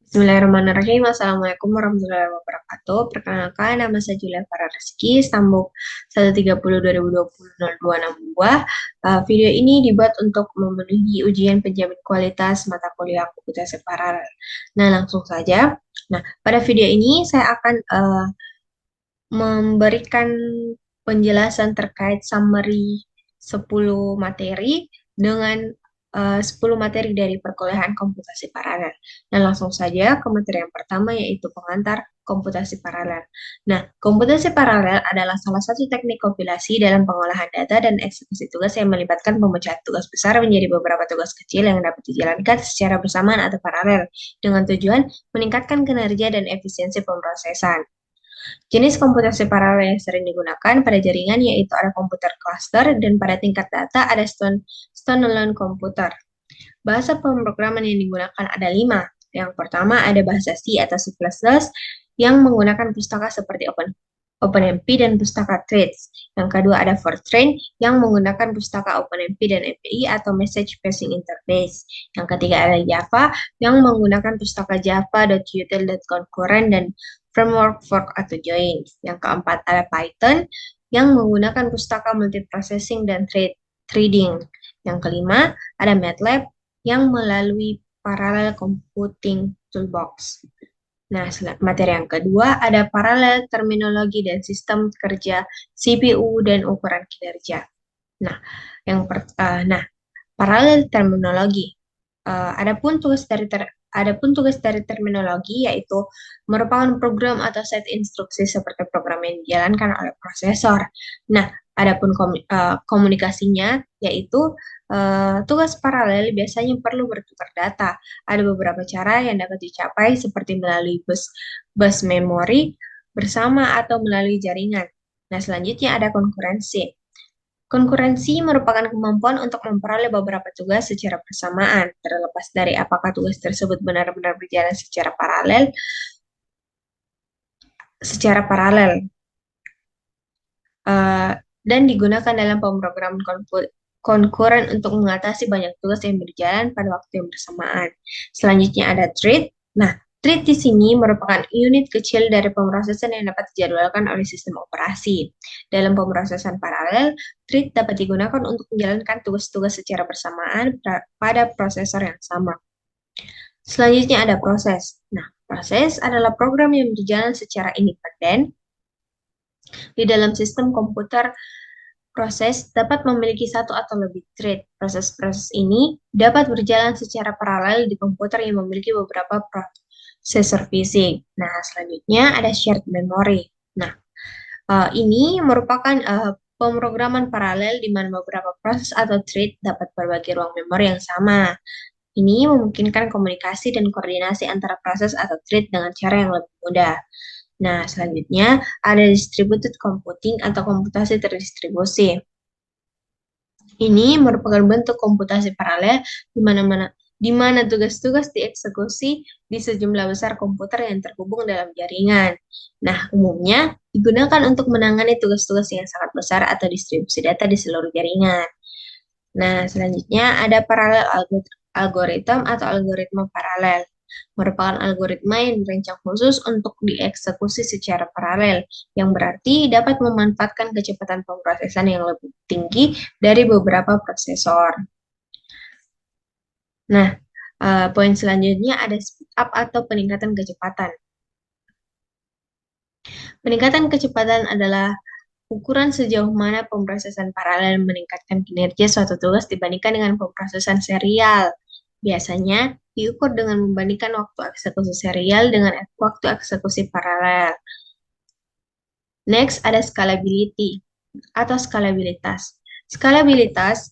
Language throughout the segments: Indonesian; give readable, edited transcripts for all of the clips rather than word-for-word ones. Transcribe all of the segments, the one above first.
Bismillahirrahmanirrahim. Assalamualaikum warahmatullahi wabarakatuh. Perkenalkan, nama saya Julia Farah Rizky, Stambuk 130-2020-0262. Video ini dibuat untuk memenuhi ujian penjamin kualitas mata kuliah komputasi paralel. Nah, langsung saja. Nah, pada video ini saya akan memberikan penjelasan terkait summary 10 materi dengan 10 materi dari perkuliahan komputasi paralel. Nah, langsung saja ke materi yang pertama yaitu pengantar komputasi paralel. Nah, komputasi paralel adalah salah satu teknik kompilasi dalam pengolahan data dan eksekusi tugas yang melibatkan pemecahan tugas besar menjadi beberapa tugas kecil yang dapat dijalankan secara bersamaan atau paralel dengan tujuan meningkatkan kinerja dan efisiensi pemrosesan. Jenis komputasi paralel yang sering digunakan pada jaringan yaitu ada komputer cluster dan pada tingkat data ada standalone komputer. Bahasa pemrograman yang digunakan ada 5. Yang pertama ada bahasa C atau C++ yang menggunakan pustaka seperti OpenMP dan pustaka Threads. Yang kedua ada Fortran yang menggunakan pustaka OpenMP dan MPI atau Message Passing Interface. Yang ketiga ada Java yang menggunakan pustaka Java.util.concurrent dan framework fork atau join. Yang keempat ada Python yang menggunakan pustaka multiprocessing dan threading. Yang kelima ada MATLAB yang melalui Parallel Computing Toolbox. Nah, materi yang kedua ada paralel terminologi dan sistem kerja CPU dan ukuran kinerja. Nah, paralel terminologi. Adapun tugas dari terminologi yaitu merupakan program atau set instruksi seperti program yang dijalankan oleh prosesor. Nah, adapun komunikasinya yaitu tugas paralel biasanya perlu bertukar data. Ada beberapa cara yang dapat dicapai seperti melalui bus memori bersama atau melalui jaringan. Nah, selanjutnya ada konkurensi. Konkurensi merupakan kemampuan untuk memperoleh beberapa tugas secara bersamaan, terlepas dari apakah tugas tersebut benar-benar berjalan secara paralel. Dan digunakan dalam pemrograman konkuren untuk mengatasi banyak tugas yang berjalan pada waktu yang bersamaan. Selanjutnya ada thread. Nah, thread di sini merupakan unit kecil dari pemrosesan yang dapat dijadwalkan oleh sistem operasi. Dalam pemrosesan paralel, thread dapat digunakan untuk menjalankan tugas-tugas secara bersamaan pada prosesor yang sama. Selanjutnya ada proses. Nah, proses adalah program yang berjalan secara independen di dalam sistem komputer. Proses dapat memiliki satu atau lebih thread. Proses-proses ini dapat berjalan secara paralel di komputer yang memiliki beberapa prosesor fisik. Nah, selanjutnya ada shared memory. Nah, ini merupakan pemrograman paralel di mana beberapa proses atau thread dapat berbagi ruang memori yang sama. Ini memungkinkan komunikasi dan koordinasi antara proses atau thread dengan cara yang lebih mudah. Nah, selanjutnya ada distributed computing atau komputasi terdistribusi. Ini merupakan bentuk komputasi paralel di mana tugas-tugas dieksekusi di sejumlah besar komputer yang terhubung dalam jaringan. Nah, umumnya digunakan untuk menangani tugas-tugas yang sangat besar atau distribusi data di seluruh jaringan. Nah, selanjutnya ada paralel algoritma atau algoritma paralel. Merupakan algoritma yang dirancang khusus untuk dieksekusi secara paralel, yang berarti dapat memanfaatkan kecepatan pemrosesan yang lebih tinggi dari beberapa prosesor. Nah, poin selanjutnya ada speed up atau peningkatan kecepatan. Peningkatan kecepatan adalah ukuran sejauh mana pemrosesan paralel meningkatkan kinerja suatu tugas dibandingkan dengan pemrosesan serial. Biasanya diukur dengan membandingkan waktu eksekusi serial dengan waktu eksekusi paralel. Next, ada scalability atau skalabilitas. Skalabilitas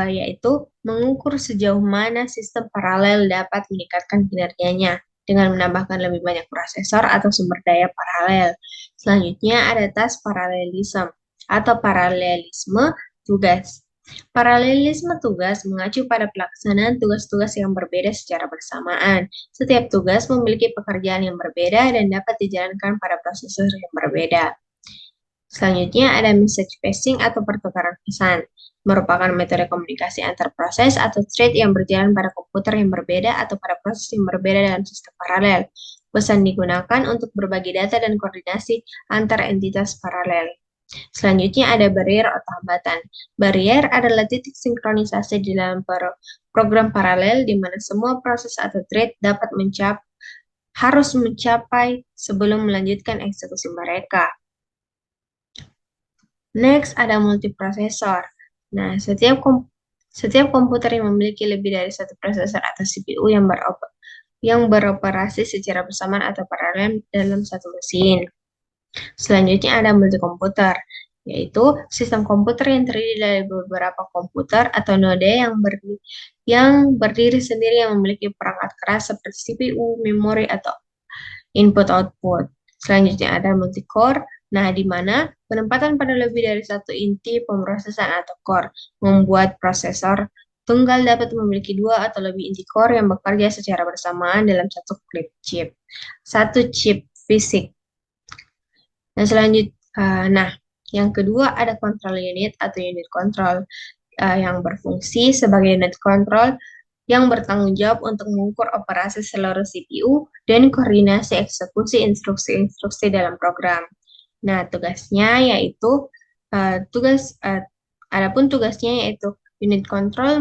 yaitu mengukur sejauh mana sistem paralel dapat meningkatkan kinerjanya dengan menambahkan lebih banyak prosesor atau sumber daya paralel. Selanjutnya ada task parallelism atau paralelisme tugas. Paralelisme tugas mengacu pada pelaksanaan tugas-tugas yang berbeda secara bersamaan. Setiap tugas memiliki pekerjaan yang berbeda dan dapat dijalankan pada prosesor yang berbeda. Selanjutnya ada message passing atau pertukaran pesan. merupakan metode komunikasi antar proses atau thread yang berjalan pada komputer yang berbeda atau pada proses yang berbeda dalam sistem paralel. Pesan digunakan untuk berbagi data dan koordinasi antar entitas paralel. Selanjutnya ada barrier atau hambatan. Barrier adalah titik sinkronisasi di dalam program paralel di mana semua proses atau thread harus mencapai sebelum melanjutkan eksekusi mereka. Next, ada multiprosesor. Nah, setiap komputer yang memiliki lebih dari satu prosesor atau CPU yang beroperasi secara bersamaan atau paralel dalam satu mesin. Selanjutnya ada multikomputer, yaitu sistem komputer yang terdiri dari beberapa komputer atau node yang berdiri sendiri yang memiliki perangkat keras seperti CPU, memori, atau input-output. Selanjutnya ada multicore, nah di mana penempatan pada lebih dari satu inti pemrosesan atau core membuat prosesor tunggal dapat memiliki dua atau lebih inti core yang bekerja secara bersamaan dalam satu chip fisik. Nah, yang kedua ada control unit atau unit control yang berfungsi sebagai unit control yang bertanggung jawab untuk mengukur operasi seluruh CPU dan koordinasi eksekusi instruksi-instruksi dalam program. Nah, tugasnya yaitu unit control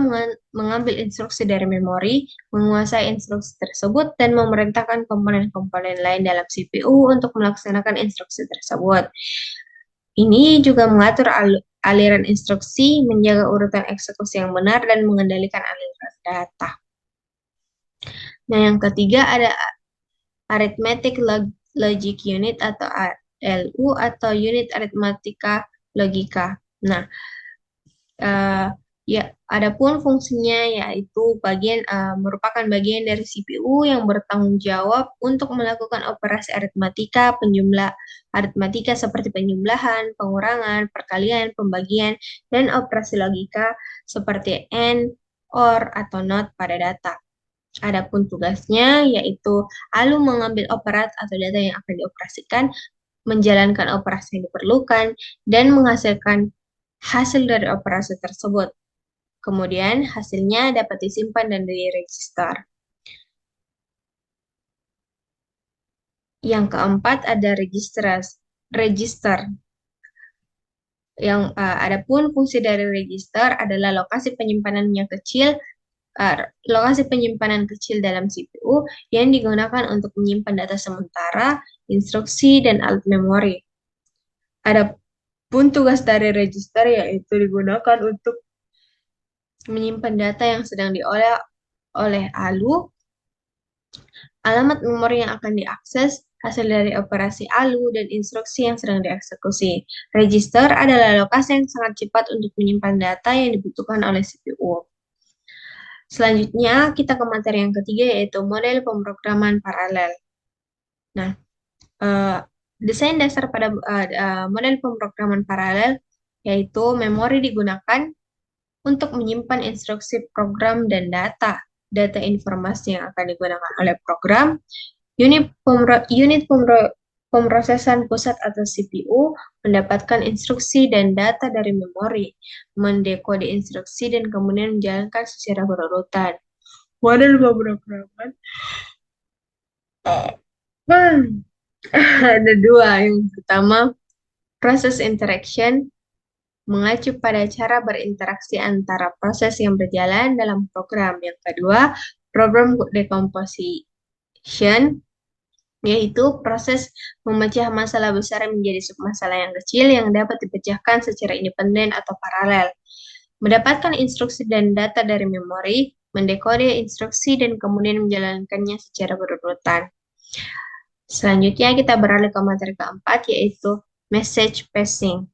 mengambil instruksi dari memori, menguasai instruksi tersebut, dan memerintahkan komponen-komponen lain dalam CPU untuk melaksanakan instruksi tersebut. Ini juga mengatur aliran instruksi, menjaga urutan eksekusi yang benar, dan mengendalikan aliran data. Nah, yang ketiga ada Arithmetic Logic Unit atau ALU atau unit aritmatika logika. Nah, adapun fungsinya yaitu merupakan bagian dari CPU yang bertanggung jawab untuk melakukan operasi aritmatika seperti penjumlahan, pengurangan, perkalian, pembagian, dan operasi logika seperti AND, OR, atau NOT pada data. Adapun tugasnya yaitu ALU mengambil operat atau data yang akan dioperasikan, menjalankan operasi yang diperlukan, dan menghasilkan hasil dari operasi tersebut. Kemudian hasilnya dapat disimpan dan diregister. Yang keempat ada register. Adapun fungsi dari register adalah lokasi penyimpanan kecil dalam CPU yang digunakan untuk menyimpan data sementara, instruksi, dan alat memori. Adapun tugas dari register yaitu digunakan untuk menyimpan data yang sedang diolah oleh ALU, alamat memori yang akan diakses, hasil dari operasi ALU, dan instruksi yang sedang dieksekusi. Register adalah lokasi yang sangat cepat untuk menyimpan data yang dibutuhkan oleh CPU. Selanjutnya, kita ke materi yang ketiga, yaitu model pemrograman paralel. Nah, desain dasar pada model pemrograman paralel, yaitu memori digunakan untuk menyimpan instruksi program dan data informasi yang akan digunakan oleh program, unit pemrosesan pusat atau CPU mendapatkan instruksi dan data dari memori, mendekode instruksi, dan kemudian menjalankan secara berurutan. Model pemrograman ada dua. Yang pertama, proses interaction, mengacu pada cara berinteraksi antara proses yang berjalan dalam program. Yang kedua, program decomposition, yaitu proses memecah masalah besar menjadi submasalah yang kecil yang dapat dipecahkan secara independen atau paralel. Mendapatkan instruksi dan data dari memori, mendekode instruksi, dan kemudian menjalankannya secara berurutan. Selanjutnya kita beralih ke materi keempat, yaitu message passing.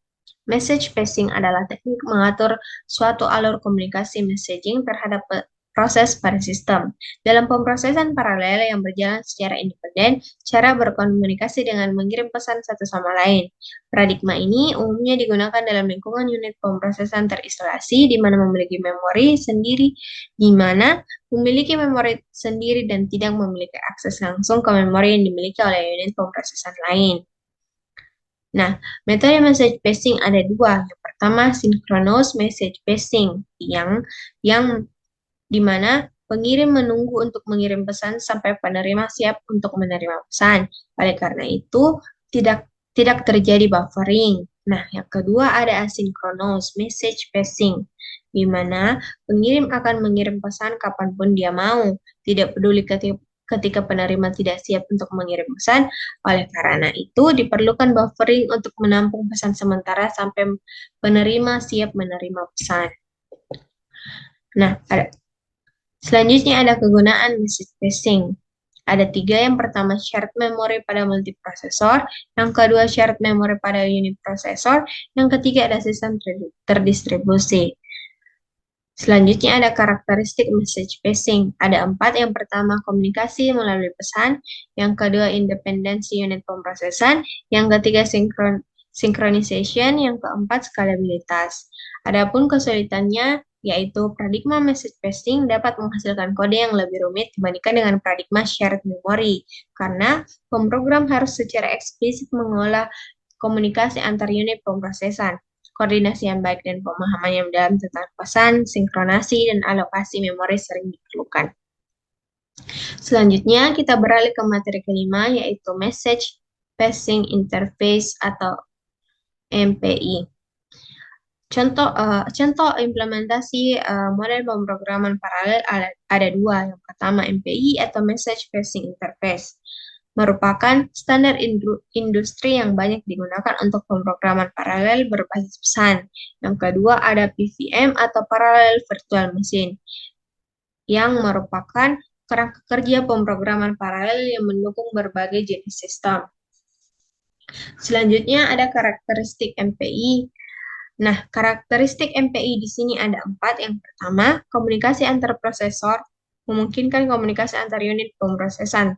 Message passing adalah teknik mengatur suatu alur komunikasi messaging terhadap proses pada sistem. Dalam pemrosesan paralel yang berjalan secara independen, cara berkomunikasi dengan mengirim pesan satu sama lain. Paradigma ini umumnya digunakan dalam lingkungan unit pemrosesan terisolasi, di mana memiliki memori sendiri dan tidak memiliki akses langsung ke memori yang dimiliki oleh unit pemrosesan lain. Nah, metode message passing ada dua. Yang pertama, synchronous message passing, yang dimana pengirim menunggu untuk mengirim pesan sampai penerima siap untuk menerima pesan. Oleh karena itu, tidak tidak terjadi buffering. Nah, yang kedua ada asynchronous message passing, di mana pengirim akan mengirim pesan kapanpun dia mau, tidak peduli ketika penerima tidak siap untuk mengirim pesan. Oleh karena itu, diperlukan buffering untuk menampung pesan sementara sampai penerima siap menerima pesan. Nah, selanjutnya ada kegunaan message passing. Ada tiga. Yang pertama, shared memory pada multiprosesor. Yang kedua, shared memory pada unit prosesor. Yang ketiga, ada sistem terdistribusi. Selanjutnya ada karakteristik message passing. Ada 4. Yang pertama, komunikasi melalui pesan. Yang kedua, independensi unit pemrosesan. Yang ketiga, synchronization. Yang keempat, skalabilitas. Adapun kesulitannya, yaitu paradigma message passing dapat menghasilkan kode yang lebih rumit dibandingkan dengan paradigma shared memory. Karena pemrogram harus secara eksplisit mengolah komunikasi antar unit pemrosesan. Koordinasi yang baik dan pemahaman yang dalam tentang pesan, sinkronasi, dan alokasi memori sering diperlukan. Selanjutnya, kita beralih ke materi kelima, yaitu Message Passing Interface atau MPI. Contoh implementasi model pemrograman paralel ada dua. Yang pertama, MPI atau Message Passing Interface merupakan standar industri yang banyak digunakan untuk pemrograman paralel berbasis pesan. Yang kedua ada PVM atau Parallel Virtual Machine, yang merupakan kerangka kerja pemrograman paralel yang mendukung berbagai jenis sistem. Selanjutnya ada karakteristik MPI. Nah, karakteristik MPI di sini ada 4. Yang pertama, komunikasi antar prosesor memungkinkan komunikasi antar unit pemrosesan.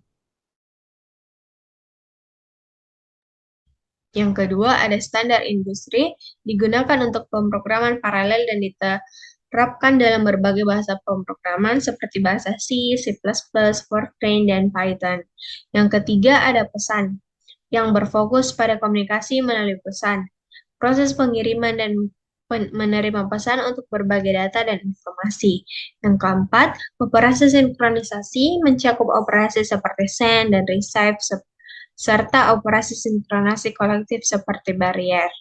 Yang kedua, ada standar industri, digunakan untuk pemrograman paralel dan diterapkan dalam berbagai bahasa pemrograman seperti bahasa C, C++, Fortran, dan Python. Yang ketiga, ada pesan, yang berfokus pada komunikasi melalui pesan, proses pengiriman dan menerima pesan untuk berbagi data dan informasi. Yang keempat, operasi sinkronisasi mencakup operasi seperti send dan receive, serta operasi sinkronasi kolektif seperti barrier.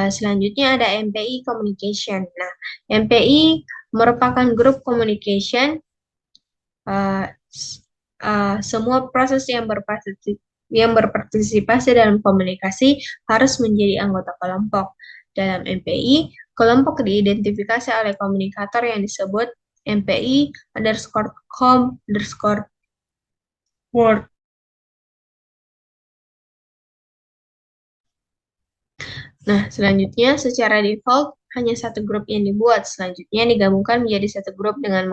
Selanjutnya ada MPI Communication. Nah, MPI merupakan grup communication. Semua proses yang berpartisipasi dalam komunikasi harus menjadi anggota kelompok. Dalam MPI, kelompok diidentifikasi oleh komunikator yang disebut MPI_com_word. Nah, selanjutnya secara default hanya satu grup yang dibuat. Selanjutnya digabungkan menjadi satu grup dengan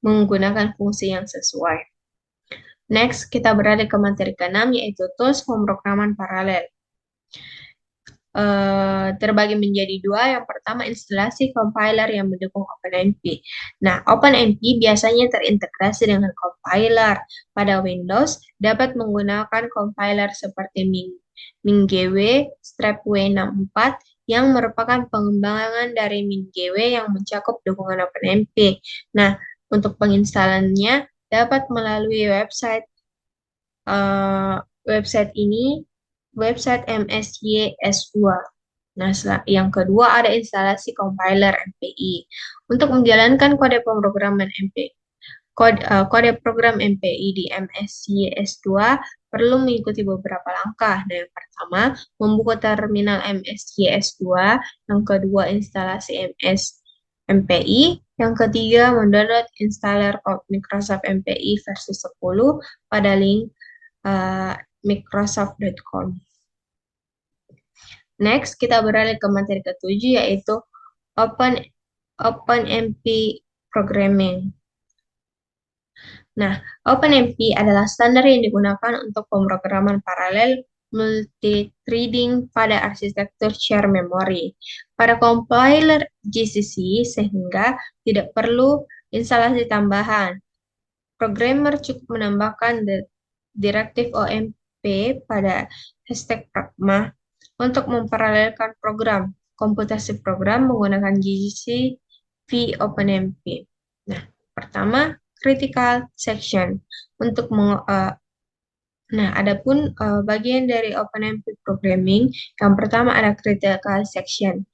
menggunakan fungsi yang sesuai. Next, kita beralih ke materi ke-6, yaitu tools pemrograman paralel. Terbagi menjadi dua. Yang pertama, instalasi compiler yang mendukung OpenMP. Nah, OpenMP biasanya terintegrasi dengan compiler. Pada Windows, dapat menggunakan compiler seperti MinGW, strapw64, yang merupakan pengembangan dari MinGW yang mencakup dukungan OpenMP. Nah, untuk penginstalannya dapat melalui website MSYS2. Nah, yang kedua ada instalasi compiler MPI. Untuk menjalankan kode pemrograman kode program MPI di MSYS2 perlu mengikuti beberapa langkah. Nah, yang pertama, membuka terminal MSYS2. Yang kedua, instalasi MPI. Yang ketiga, mendownload installer Microsoft MPI versi 10 pada link microsoft.com. Next, kita beralih ke materi ke-7, yaitu OpenMP Programming. Nah, OpenMP adalah standar yang digunakan untuk pemrograman paralel multi-threading pada arsitektur share memory. Pada compiler GCC, sehingga tidak perlu instalasi tambahan. Programmer cukup menambahkan direktif OMP pada #pragma untuk memparalelkan program komputasi program menggunakan GCC v OpenMP. Nah, pertama critical section untuk nah, adapun bagian dari OpenMP programming, yang pertama ada critical section,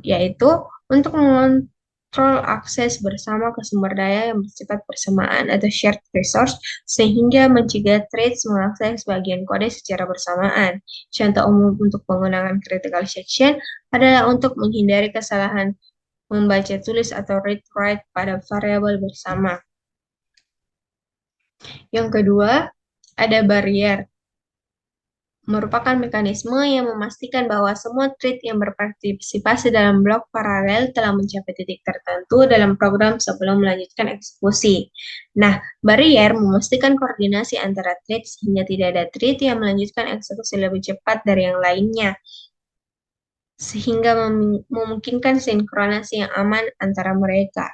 yaitu untuk mengontrol akses bersama ke sumber daya yang bersifat bersamaan atau shared resource, sehingga mencegah threads mengakses bagian kode secara bersamaan. Contoh umum untuk penggunaan critical section adalah untuk menghindari kesalahan membaca tulis atau read-write pada variabel bersama. Yang kedua, ada barrier, merupakan mekanisme yang memastikan bahwa semua thread yang berpartisipasi dalam blok paralel telah mencapai titik tertentu dalam program sebelum melanjutkan eksekusi. Nah, barrier memastikan koordinasi antara thread sehingga tidak ada thread yang melanjutkan eksekusi lebih cepat dari yang lainnya, sehingga memungkinkan sinkronasi yang aman antara mereka.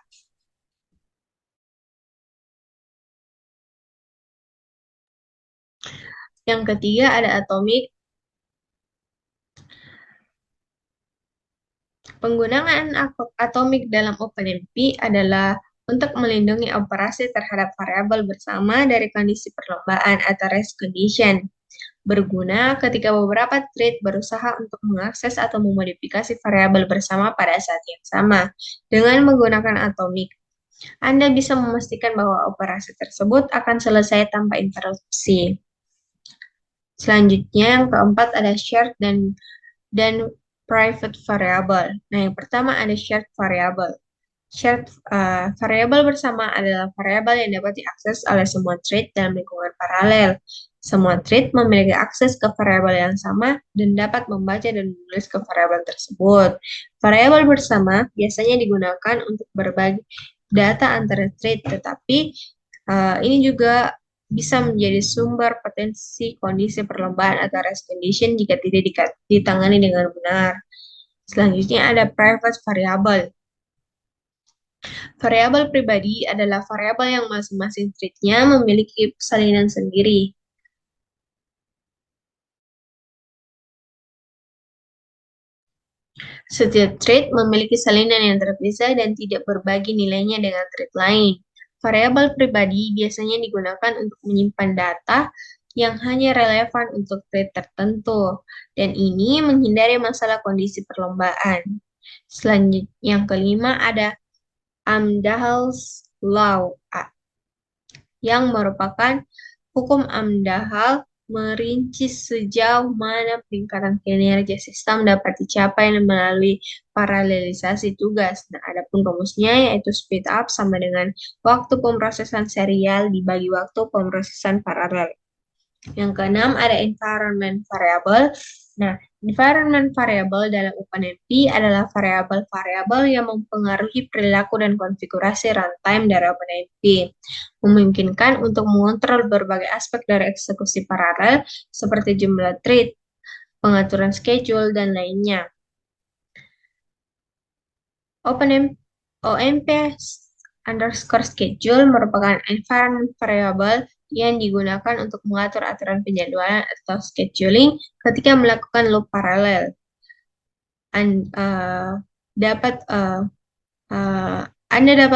Yang ketiga ada atomic. Penggunaan atomik dalam OpenMP adalah untuk melindungi operasi terhadap variabel bersama dari kondisi perlombaan atau race condition. Berguna ketika beberapa thread berusaha untuk mengakses atau memodifikasi variabel bersama pada saat yang sama. Dengan menggunakan atomik, Anda bisa memastikan bahwa operasi tersebut akan selesai tanpa interupsi. Selanjutnya, yang keempat ada shared dan private variable. Nah, yang pertama ada shared variable. Shared variable bersama adalah variabel yang dapat diakses oleh semua thread dalam lingkungan paralel. Semua thread memiliki akses ke variabel yang sama dan dapat membaca dan menulis ke variabel tersebut. Variabel bersama biasanya digunakan untuk berbagi data antara thread, tetapi ini juga bisa menjadi sumber potensi kondisi perlombaan atau race condition jika tidak ditangani dengan benar. Selanjutnya ada private variable. Variabel pribadi adalah variabel yang masing-masing thread-nya memiliki salinan sendiri. Setiap thread memiliki salinan yang terpisah dan tidak berbagi nilainya dengan thread lain. Variabel pribadi biasanya digunakan untuk menyimpan data yang hanya relevan untuk thread tertentu, dan ini menghindari masalah kondisi perlombaan. Selanjutnya, yang kelima ada Amdahl's Law, yang merupakan hukum Amdahl merinci sejauh mana peningkatan kinerja sistem dapat dicapai melalui paralelisasi tugas. Nah, adapun rumusnya yaitu speed up sama dengan waktu pemrosesan serial dibagi waktu pemrosesan paralel. Yang keenam ada environment variable. Nah, environment variable dalam OpenMP adalah variabel-variabel yang mempengaruhi perilaku dan konfigurasi runtime dari OpenMP, memungkinkan untuk mengontrol berbagai aspek dari eksekusi paralel seperti jumlah thread, pengaturan schedule, dan lainnya. OMP underscore schedule merupakan environment variable yang digunakan untuk mengatur aturan penjadwalan atau scheduling ketika melakukan loop paralel. Anda dapat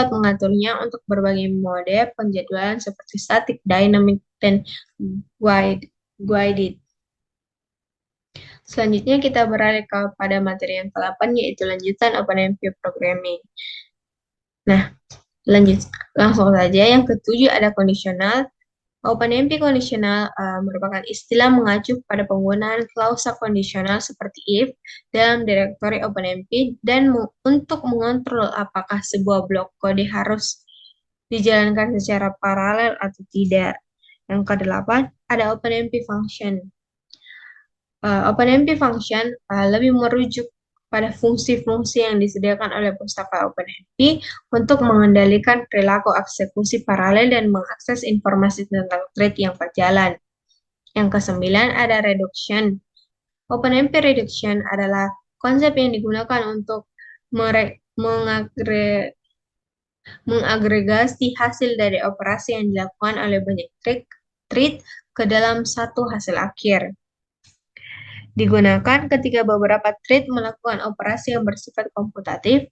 mengaturnya untuk berbagai mode penjadwalan seperti static, dynamic, dan guided. Selanjutnya kita beralih kepada materi yang ke-8, yaitu lanjutan OpenMP Programming. Nah, langsung saja. Yang ketujuh ada kondisional. OpenMP kondisional merupakan istilah mengacu pada penggunaan klausa kondisional seperti if dalam direktori OpenMP dan untuk mengontrol apakah sebuah blok kode harus dijalankan secara paralel atau tidak. Yang kedelapan ada OpenMP function. OpenMP function lebih merujuk pada fungsi-fungsi yang disediakan oleh pustaka OpenMP untuk mengendalikan perilaku eksekusi paralel dan mengakses informasi tentang thread yang berjalan. Yang kesembilan ada reduction. OpenMP reduction adalah konsep yang digunakan untuk mengagregasi hasil dari operasi yang dilakukan oleh banyak thread ke dalam satu hasil akhir. Digunakan ketika beberapa thread melakukan operasi yang bersifat komputatif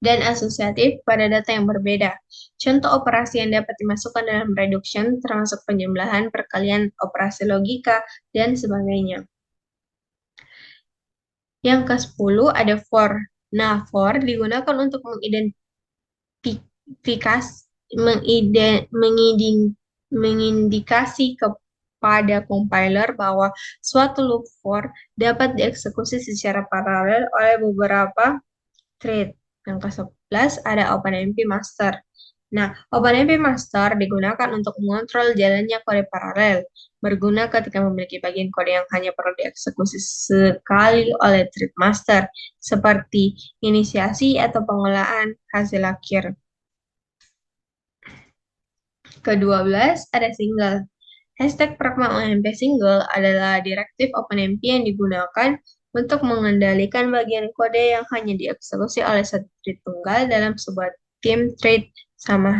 dan asosiatif pada data yang berbeda. Contoh operasi yang dapat dimasukkan dalam reduction termasuk penjumlahan, perkalian, operasi logika, dan sebagainya. Yang ke-10 ada for. Nah, for digunakan untuk mengindikasi kepada compiler bahwa suatu loop for dapat dieksekusi secara paralel oleh beberapa thread. Yang ke-11 ada OpenMP master. Nah, OpenMP master digunakan untuk mengontrol jalannya kode paralel, berguna ketika memiliki bagian kode yang hanya perlu dieksekusi sekali oleh thread master, seperti inisiasi atau pengolahan hasil akhir. Ke-12 ada single. Hashtag pragma ONMP single adalah direktif OpenMP yang digunakan untuk mengendalikan bagian kode yang hanya dieksekusi oleh satu thread tunggal dalam sebuah tim thread sama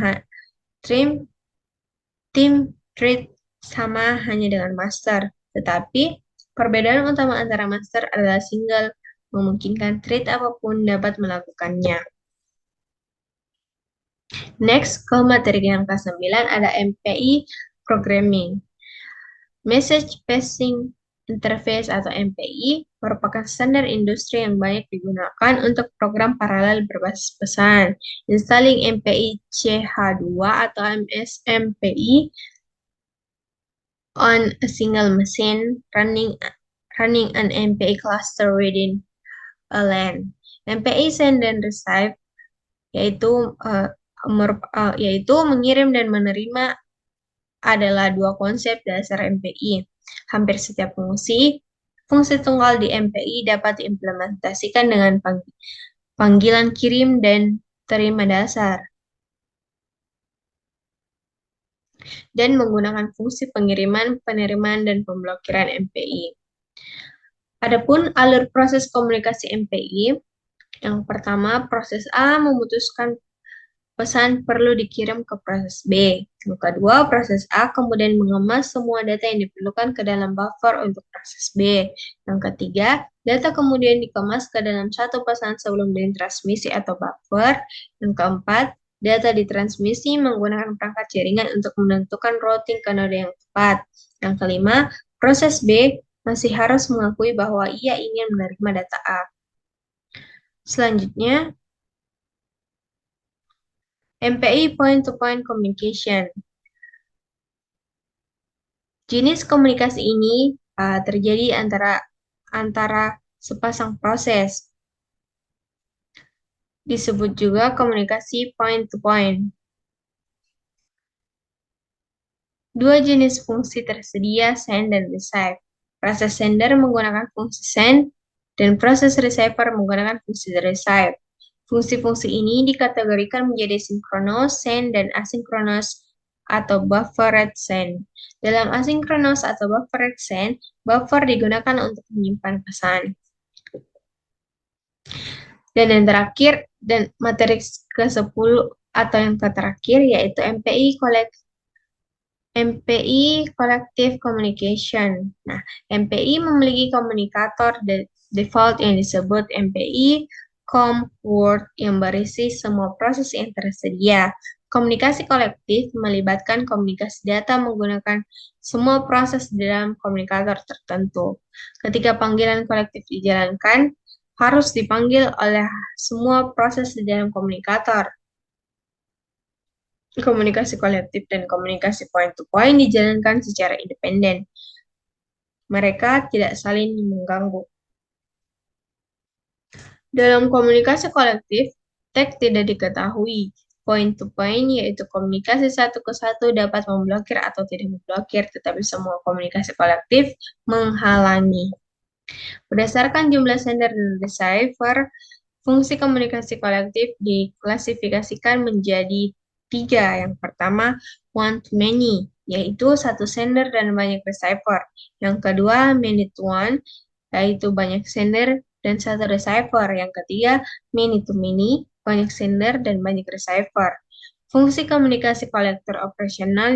hanya dengan master. Tetapi, perbedaan utama antara master adalah single, memungkinkan thread apapun dapat melakukannya. Next, ke materi yang ke-9 ada MPI Programming. Message Passing Interface atau MPI merupakan standar industri yang banyak digunakan untuk program paralel berbasis pesan. Installing MPI CH2 atau MSMPI on a single machine running an MPI cluster within a LAN. MPI send and receive yaitu mengirim dan menerima adalah dua konsep dasar MPI. Hampir setiap fungsi tunggal di MPI dapat diimplementasikan dengan panggilan kirim dan terima dasar, dan menggunakan fungsi pengiriman, penerimaan, dan pemblokiran MPI. Adapun alur proses komunikasi MPI, yang pertama, proses A memutuskan pesan perlu dikirim ke proses B. Yang kedua, proses A kemudian mengemas semua data yang diperlukan ke dalam buffer untuk proses B. Yang ketiga, data kemudian dikemas ke dalam satu pesan sebelum ditransmisi atau buffer. Yang keempat, data ditransmisi menggunakan perangkat jaringan untuk menentukan routing ke node yang tepat. Yang kelima, proses B masih harus mengakui bahwa ia ingin menerima data A. Selanjutnya, MPI Point-to-Point Communication. Jenis komunikasi ini terjadi antara sepasang proses. Disebut juga komunikasi point-to-point. Dua jenis fungsi tersedia, send dan receive. Proses sender menggunakan fungsi send, dan proses receiver menggunakan fungsi receive. Fungsi-fungsi ini dikategorikan menjadi sinkronos, send, dan asinkronos atau buffered send. Dalam asinkronos atau buffered send, buffer digunakan untuk menyimpan pesan. Dan yang terakhir, dan materi ke-10 atau yang terakhir yaitu MPI Collective Communication. Nah, MPI memiliki komunikator default yang disebut MPI Com Word yang berisi semua proses yang tersedia. Komunikasi kolektif melibatkan komunikasi data menggunakan semua proses di dalam komunikator tertentu. Ketika panggilan kolektif dijalankan, harus dipanggil oleh semua proses di dalam komunikator. Komunikasi kolektif dan komunikasi point-to-point dijalankan secara independen. Mereka tidak saling mengganggu. Dalam komunikasi kolektif, tag tidak diketahui. Point-to-point yaitu komunikasi satu ke satu dapat memblokir atau tidak memblokir, tetapi semua komunikasi kolektif menghalangi. Berdasarkan jumlah sender dan receiver, fungsi komunikasi kolektif diklasifikasikan menjadi 3. Yang pertama, one-to-many, yaitu satu sender dan banyak receiver. Yang kedua, many-to-one, yaitu banyak sender dan satu receiver. Yang ketiga, many-to-many, banyak sender dan banyak receiver. Fungsi komunikasi kolektor operasional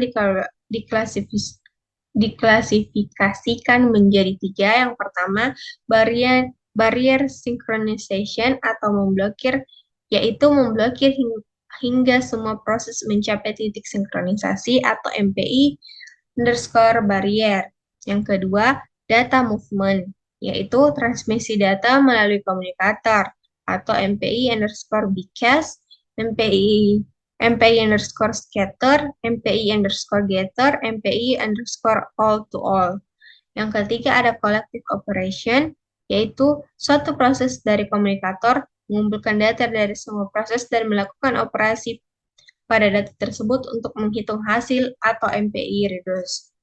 diklasifikasikan menjadi tiga. Yang pertama, barrier synchronization atau memblokir, yaitu memblokir hingga semua proses mencapai titik sinkronisasi atau MPI underscore barrier. Yang kedua, data movement, yaitu transmisi data melalui komunikator atau MPI underscore broadcast, MPI underscore scatter, MPI underscore getter, MPI underscore all to all. Yang ketiga ada collective operation, yaitu suatu proses dari komunikator mengumpulkan data dari semua proses dan melakukan operasi pada data tersebut untuk menghitung hasil atau MPI reduce.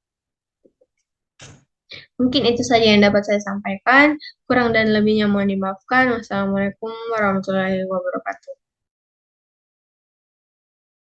Mungkin itu saja yang dapat saya sampaikan. Kurang dan lebihnya mohon dimaafkan. Wassalamualaikum warahmatullahi wabarakatuh.